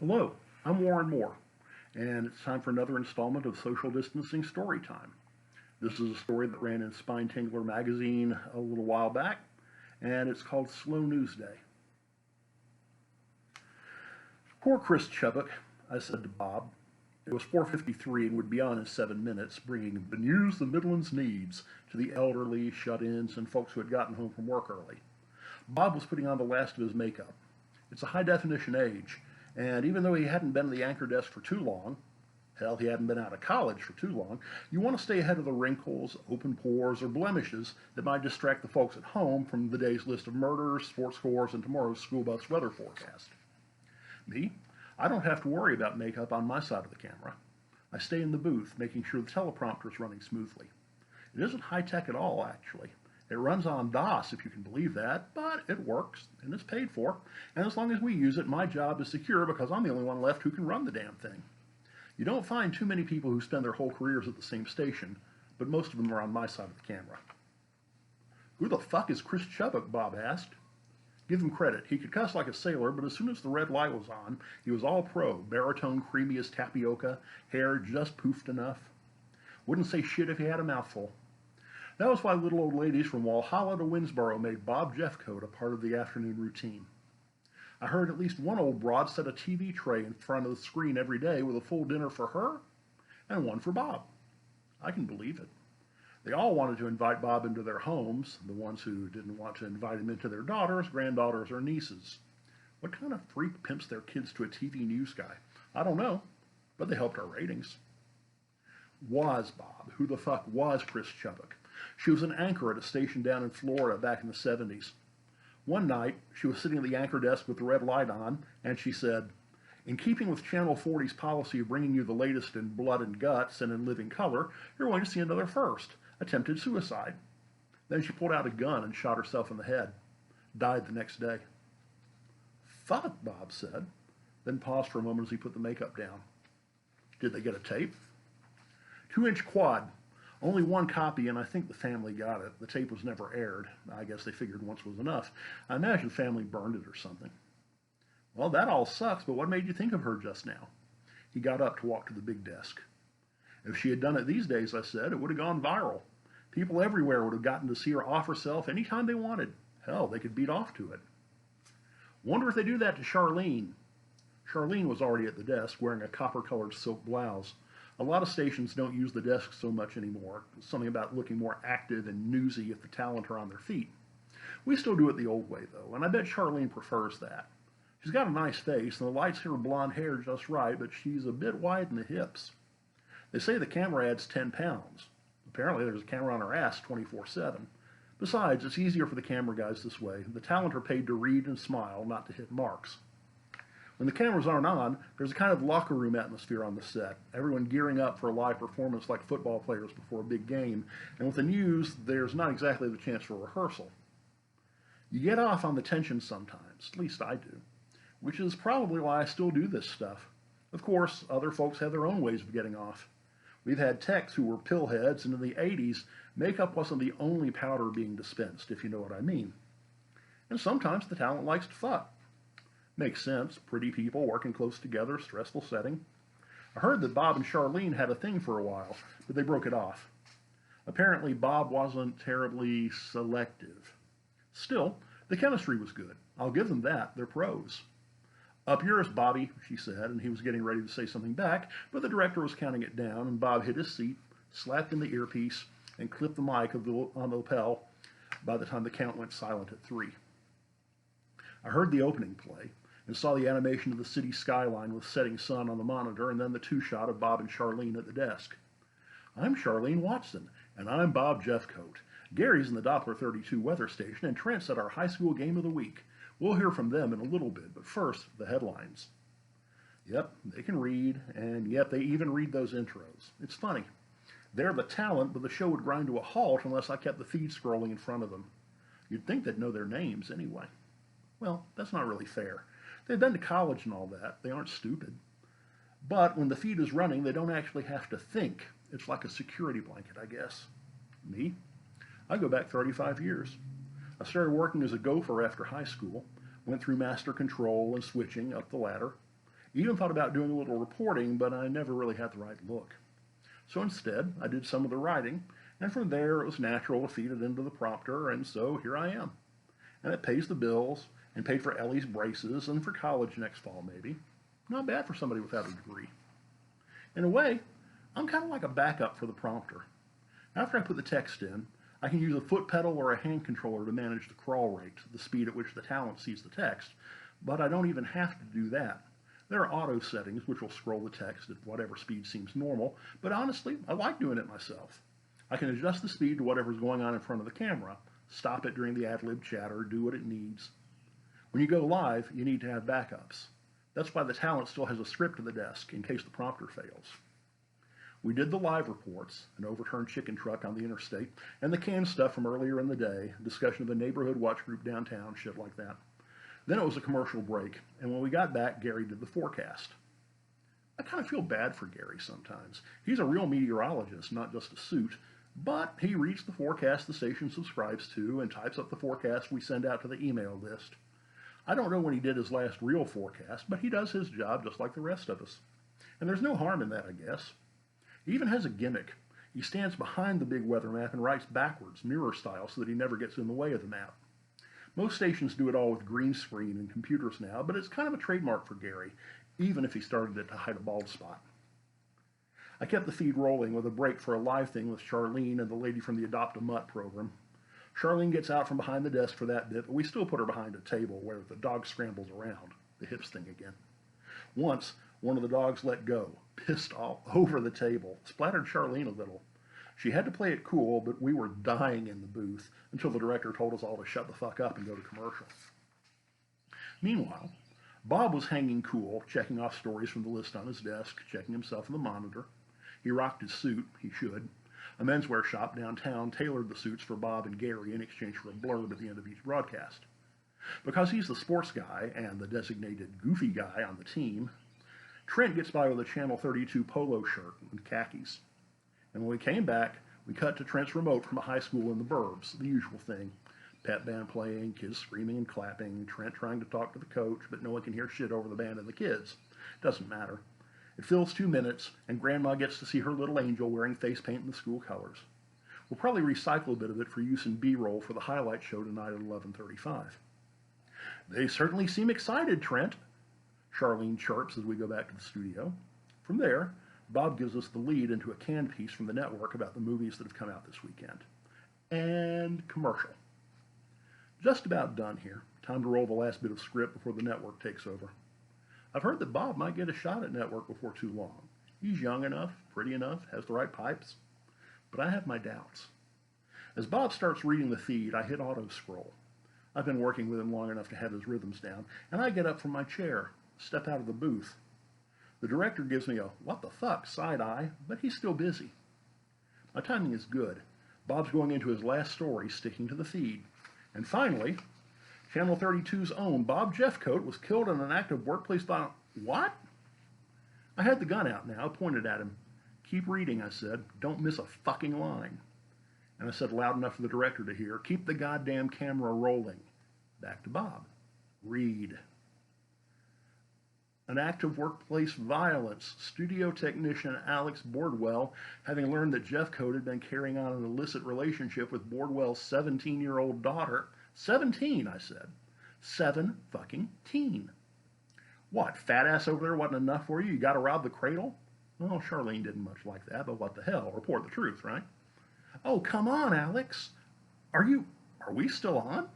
Hello, I'm Warren Moore, and it's time for another installment of Social Distancing Story Time. This is a story that ran in Spinetingler magazine a little while back, and it's called Slow News Day. Poor Chris Chubbuck, I said to Bob. It was 4:53 and would be on in 7 minutes, bringing the news the Midlands needs to the elderly, shut-ins, and folks who had gotten home from work early. Bob was putting on the last of his makeup. It's a high-definition age, and even though he hadn't been at the anchor desk for too long, hell, he hadn't been out of college for too long, you want to stay ahead of the wrinkles, open pores, or blemishes that might distract the folks at home from the day's list of murders, sports scores, and tomorrow's school bus weather forecast. Me? I don't have to worry about makeup on my side of the camera. I stay in the booth, making sure the teleprompter is running smoothly. It isn't high-tech at all, actually. It runs on DOS, if you can believe that, but it works, and it's paid for. And as long as we use it, my job is secure because I'm the only one left who can run the damn thing. You don't find too many people who spend their whole careers at the same station, but most of them are on my side of the camera. Who the fuck is Chris Chubbuck? Bob asked. Give him credit. He could cuss like a sailor, but as soon as the red light was on, he was all pro. Baritone creamy as tapioca, hair just poofed enough. Wouldn't say shit if he had a mouthful. That was why little old ladies from Walhalla to Winnsboro made Bob Jeffcoat a part of the afternoon routine. I heard at least one old broad set a TV tray in front of the screen every day with a full dinner for her and one for Bob. I can believe it. They all wanted to invite Bob into their homes, the ones who didn't want to invite him into their daughters, granddaughters, or nieces. What kind of freak pimps their kids to a TV news guy? I don't know, but they helped our ratings. Was Bob? Who the fuck was Chris Chubbuck? She was an anchor at a station down in Florida back in the 70s. One night, she was sitting at the anchor desk with the red light on, and she said, "In keeping with Channel 40's policy of bringing you the latest in blood and guts and in living color, you're going to see another first, attempted suicide." Then she pulled out a gun and shot herself in the head. Died the next day. "Fuck," Bob said, then paused for a moment as he put the makeup down. Did they get a tape? 2-inch quad. Only one copy, and I think the family got it. The tape was never aired. I guess they figured once was enough. I imagine the family burned it or something. Well, that all sucks, but what made you think of her just now? He got up to walk to the big desk. If she had done it these days, I said, it would have gone viral. People everywhere would have gotten to see her off herself anytime they wanted. Hell, they could beat off to it. Wonder if they do that to Charlene. Charlene was already at the desk, wearing a copper-colored silk blouse. A lot of stations don't use the desk so much anymore. Something about looking more active and newsy if the talent are on their feet. We still do it the old way, though, and I bet Charlene prefers that. She's got a nice face, and the lights hit her blonde hair just right, but she's a bit wide in the hips. They say the camera adds 10 pounds. Apparently there's a camera on her ass 24/7. Besides, it's easier for the camera guys this way. The talent are paid to read and smile, not to hit marks. When the cameras aren't on, there's a kind of locker room atmosphere on the set. Everyone gearing up for a live performance like football players before a big game. And with the news, there's not exactly the chance for rehearsal. You get off on the tension sometimes, at least I do, which is probably why I still do this stuff. Of course, other folks have their own ways of getting off. We've had techs who were pillheads, and in the 80s, makeup wasn't the only powder being dispensed, if you know what I mean. And sometimes the talent likes to fuck. Makes sense, pretty people working close together, stressful setting. I heard that Bob and Charlene had a thing for a while, but they broke it off. Apparently Bob wasn't terribly selective. Still, the chemistry was good. I'll give them that, they're pros. "Up yours, Bobby," she said, and he was getting ready to say something back, but the director was counting it down, and Bob hit his seat, slapped in the earpiece, and clipped the mic on the lapel by the time the count went silent at 3. I heard the opening play, and saw the animation of the city skyline with setting sun on the monitor, and then the two-shot of Bob and Charlene at the desk. "I'm Charlene Watson, and I'm Bob Jeffcoat. Gary's in the Doppler 32 weather station, and Trent's at our high school game of the week. We'll hear from them in a little bit, but first, the headlines." Yep, they can read, and yep, they even read those intros. It's funny. They're the talent, but the show would grind to a halt unless I kept the feed scrolling in front of them. You'd think they'd know their names anyway. Well, that's not really fair. They've been to college and all that. They aren't stupid. But when the feed is running, they don't actually have to think. It's like a security blanket, I guess. Me? I go back 35 years. I started working as a gopher after high school, went through master control and switching up the ladder. Even thought about doing a little reporting, but I never really had the right look. So instead, I did some of the writing, and from there it was natural to feed it into the prompter, and so here I am. And it pays the bills, and paid for Ellie's braces, and for college next fall maybe. Not bad for somebody without a degree. In a way, I'm kind of like a backup for the prompter. After I put the text in, I can use a foot pedal or a hand controller to manage the crawl rate, the speed at which the talent sees the text, but I don't even have to do that. There are auto settings which will scroll the text at whatever speed seems normal, but honestly, I like doing it myself. I can adjust the speed to whatever's going on in front of the camera, stop it during the ad-lib chatter, do what it needs. When you go live, you need to have backups. That's why the talent still has a script at the desk in case the prompter fails. We did the live reports, an overturned chicken truck on the interstate, and the canned stuff from earlier in the day, discussion of a neighborhood watch group downtown, shit like that. Then it was a commercial break, and when we got back, Gary did the forecast. I kind of feel bad for Gary sometimes. He's a real meteorologist, not just a suit, but he reads the forecast the station subscribes to and types up the forecast we send out to the email list. I don't know when he did his last real forecast, but he does his job just like the rest of us. And there's no harm in that, I guess. He even has a gimmick. He stands behind the big weather map and writes backwards, mirror style, so that he never gets in the way of the map. Most stations do it all with green screen and computers now, but it's kind of a trademark for Gary, even if he started it to hide a bald spot. I kept the feed rolling with a break for a live thing with Charlene and the lady from the Adopt a Mutt program. Charlene gets out from behind the desk for that bit, but we still put her behind a table where the dog scrambles around, the hips thing again. Once, one of the dogs let go, pissed all over the table, splattered Charlene a little. She had to play it cool, but we were dying in the booth until the director told us all to shut the fuck up and go to commercial. Meanwhile, Bob was hanging cool, checking off stories from the list on his desk, checking himself in the monitor. He rocked his suit, he should. A menswear shop downtown tailored the suits for Bob and Gary in exchange for a blurb at the end of each broadcast. Because he's the sports guy and the designated goofy guy on the team, Trent gets by with a Channel 32 polo shirt and khakis. And when we came back, we cut to Trent's remote from a high school in the burbs, the usual thing. Pep band playing, kids screaming and clapping, Trent trying to talk to the coach, but no one can hear shit over the band and the kids. Doesn't matter. It fills 2 minutes, and Grandma gets to see her little angel wearing face paint in the school colors. We'll probably recycle a bit of it for use in B-roll for the highlight show tonight at 11:35. They certainly seem excited, Trent, Charlene chirps as we go back to the studio. From there, Bob gives us the lead into a canned piece from the network about the movies that have come out this weekend. And commercial. Just about done here. Time to roll the last bit of script before the network takes over. I've heard that Bob might get a shot at network before too long. He's young enough, pretty enough, has the right pipes. But I have my doubts. As Bob starts reading the feed, I hit auto scroll. I've been working with him long enough to have his rhythms down, and I get up from my chair, step out of the booth. The director gives me a what the fuck side eye, but he's still busy. My timing is good. Bob's going into his last story, sticking to the feed. And finally, Channel 32's own Bob Jeffcoat was killed in an act of workplace violence. What? I had the gun out now, pointed at him. Keep reading, I said. Don't miss a fucking line. And I said loud enough for the director to hear, keep the goddamn camera rolling. Back to Bob. Read. An act of workplace violence. Studio technician Alex Bordwell, having learned that Jeffcoat had been carrying on an illicit relationship with Bordwell's 17-year-old daughter. 17, I said. 7 fucking teen. What, fat ass over there wasn't enough for you? You gotta rob the cradle? Well, Charlene didn't much like that, but what the hell? Report the truth, right? Oh, come on, Alex. Are we still on?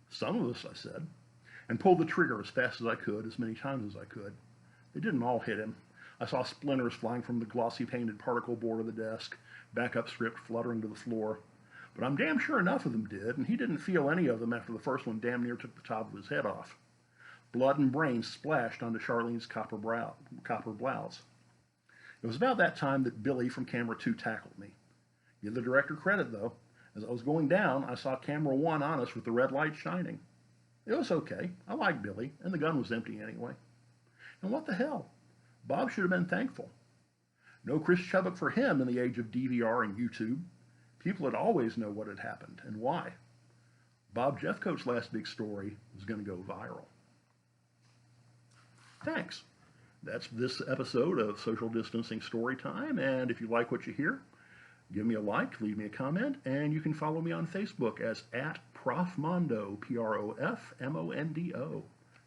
Some of us, I said, and pulled the trigger as fast as I could, as many times as I could. They didn't all hit him. I saw splinters flying from the glossy painted particle board of the desk, backup script fluttering to the floor. But I'm damn sure enough of them did, and he didn't feel any of them after the first one damn near took the top of his head off. Blood and brains splashed onto Charlene's copper blouse. It was about that time that Billy from Camera 2 tackled me. Give the director credit, though. As I was going down, I saw Camera 1 on us with the red light shining. It was okay. I liked Billy, and the gun was empty anyway. And what the hell? Bob should have been thankful. No Chris Chubbuck for him in the age of DVR and YouTube. People would always know what had happened and why. Bob Jeffcoat's last big story was going to go viral. Thanks. That's this episode of Social Distancing Story Time. And if you like what you hear, give me a like, leave me a comment, and you can follow me on Facebook as @ProfMondo, PROFMONDO.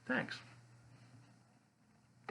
Thanks.